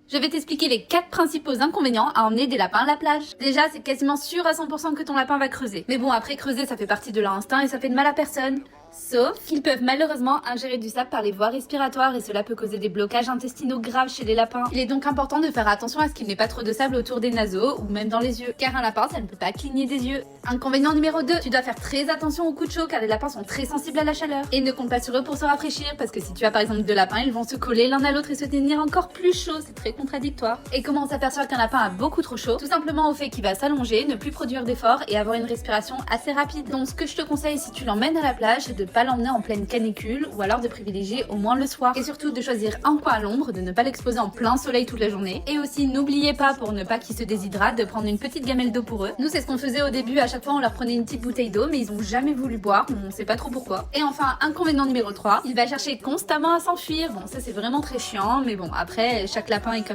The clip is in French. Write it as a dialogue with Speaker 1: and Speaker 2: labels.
Speaker 1: Je vais t'expliquer les 4 principaux inconvénients à emmener des lapins à la plage. Déjà, c'est quasiment sûr à 100% que ton lapin va creuser. Mais bon, après creuser, ça fait partie de leur instinct et ça fait de mal à personne. Sauf qu'ils peuvent malheureusement ingérer du sable par les voies respiratoires et cela peut causer des blocages intestinaux graves chez les lapins. Il est donc important de faire attention à ce qu'il n'y ait pas trop de sable autour des naseaux ou même dans les yeux, car un lapin ça ne peut pas cligner des yeux. Inconvénient numéro 2, tu dois faire très attention aux coups de chaud car les lapins sont très sensibles à la chaleur. Et ne compte pas sur eux pour se rafraîchir parce que si tu as par exemple 2 lapins, ils vont se coller l'un à l'autre et se tenir encore plus chaud, c'est très contradictoire. Et comment on s'aperçoit qu'un lapin a beaucoup trop chaud? Tout simplement au fait qu'il va s'allonger, ne plus produire d'efforts et avoir une respiration assez rapide. Donc ce que je te conseille si tu l'emmènes à la plage, c'est de pas l'emmener en pleine canicule ou alors de privilégier au moins le soir. Et surtout de choisir un coin à l'ombre, de ne pas l'exposer en plein soleil toute la journée. Et aussi n'oubliez pas pour ne pas qu'il se déshydrate de prendre une petite gamelle d'eau pour eux. Nous c'est ce qu'on faisait au début, à chaque fois on leur prenait une petite bouteille d'eau mais ils ont jamais voulu boire, on sait pas trop pourquoi. Et enfin inconvénient numéro 3, il va chercher constamment à s'enfuir. Bon ça c'est vraiment très chiant mais bon après chaque lapin est comme